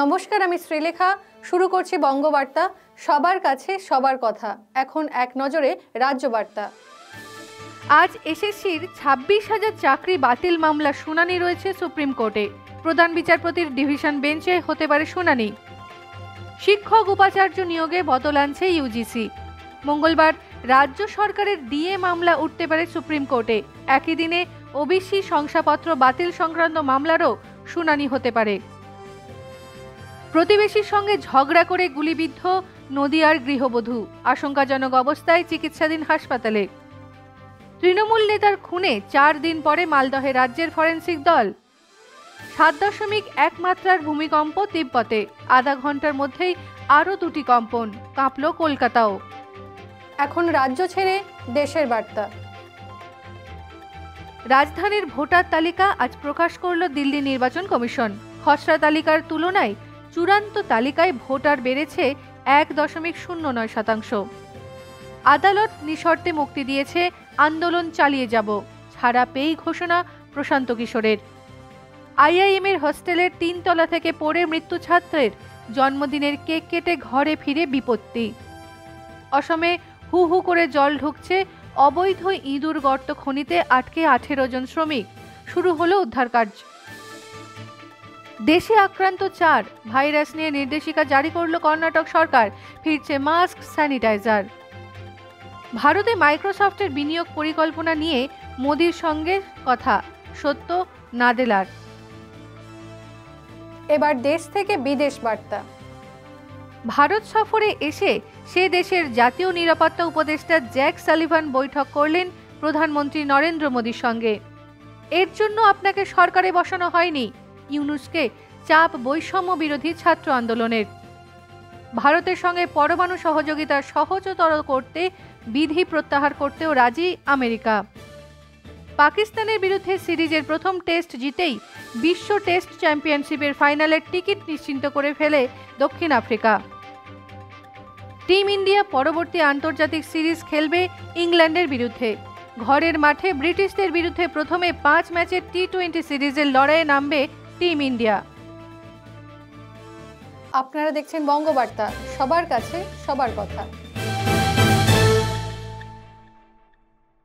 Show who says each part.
Speaker 1: নমস্কার, আমি শ্রীলেখা। শুরু করছি বঙ্গবার্তা, সবার কাছে সবার কথা। এখন এক নজরে রাজ্যবার্তা।
Speaker 2: আজ এসএসসির 26,000 চাকরি বাতিল মামলার শুনানি রয়েছে সুপ্রিম কোর্টে। প্রধান বিচারপতির ডিভিশন বেঞ্চে হতে পারে শুনানি। শিক্ষক উপাচার্য নিয়োগে বদল আনছে ইউজিসি। মঙ্গলবার রাজ্য সরকারের ডিএ মামলা উঠতে পারে সুপ্রিম কোর্টে। একই দিনে ওবিসি শংসাপত্র বাতিল সংক্রান্ত মামলারও শুনানি হতে পারে। প্রতিবেশীর সঙ্গে ঝগড়া করে গুলিবিদ্ধ নদিয়ার গৃহবধূ, আশঙ্কাজনক অবস্থায় চিকিৎসাধীন হাসপাতালে। তৃণমূল নেতার খুনে 4 দিন পরে মালদহে রাজ্যের ফরেন্সিক দল। 7.1 মাত্রার ভূমিকম্প তিব্বতে, আধা ঘন্টার মধ্যেই আরও 2টি কম্পন, কাঁপল কলকাতাও।
Speaker 1: এখন রাজ্য ছেড়ে দেশের বার্তা।
Speaker 2: রাজধানীর ভোটার তালিকা আজ প্রকাশ করল দিল্লি নির্বাচন কমিশন। খসড়া তালিকার তুলনায় চূড়ান্ত তালিকায় ভোটার বেড়েছে 1.09%। আদালত নিঃশর্তে মুক্তি দিয়েছে আন্দোলন চালিয়ে যাব, ছাড়া পেয়েই ঘোষণা প্রশান্ত কিশোরের। আইআইএমের হোস্টেলের 3 তলা থেকে পড়ে মৃত্যু ছাত্রের, জন্মদিনের কেক কেটে ঘরে ফিরে বিপত্তি। অসমে হু হু করে জল ঢুকছে, অবৈধ ইঁদুর গর্ত খনিতে আটকে 18 জন শ্রমিক। শুরু হলো উদ্ধার কার্য। দেশে আক্রান্ত 4, ভাইরাস নিয়ে নির্দেশিকা জারি করল কর্ণাটক সরকার। ফিরছে মাস্ক, স্যানিটাইজার। ভারতে মাইক্রোসফটের বিনিয়োগ পরিকল্পনা নিয়ে মোদির সঙ্গে কথা, সত্য নাদেলার।
Speaker 1: এবার দেশ থেকে বিদেশ বার্তা।
Speaker 2: ভারত সফরে এসে সে দেশের জাতীয় নিরাপত্তা উপদেষ্টা জ্যাক সালিভান বৈঠক করলেন প্রধানমন্ত্রী নরেন্দ্র মোদির সঙ্গে। এর জন্য আপনাকে সরকারে বসানো হয়নি, ইউনুসকে চাপ বৈষম্য বিরোধী ছাত্র আন্দোলনের। ভারতের সঙ্গে পরমাণু সহযোগিতা সহজতর করতে বিধি প্রত্যাহার করতেও রাজি আমেরিকা। পাকিস্তানের বিরুদ্ধে সিরিজের প্রথম টেস্ট জিতেই বিশ্ব টেস্ট চ্যাম্পিয়নশিপের ফাইনালের টিকিট নিশ্চিন্ত করে ফেলে দক্ষিণ আফ্রিকা। টিম ইন্ডিয়া পরবর্তী আন্তর্জাতিক সিরিজ খেলবে ইংল্যান্ডের বিরুদ্ধে। ঘরের মাঠে ব্রিটিশদের বিরুদ্ধে প্রথমে 5 ম্যাচের টি20 সিরিজের লড়াইয়ে নামবে টিম ইন্ডিয়া।
Speaker 1: আপনারা দেখছেন বঙ্গবার্তা, সবার কাছে সবার কথা।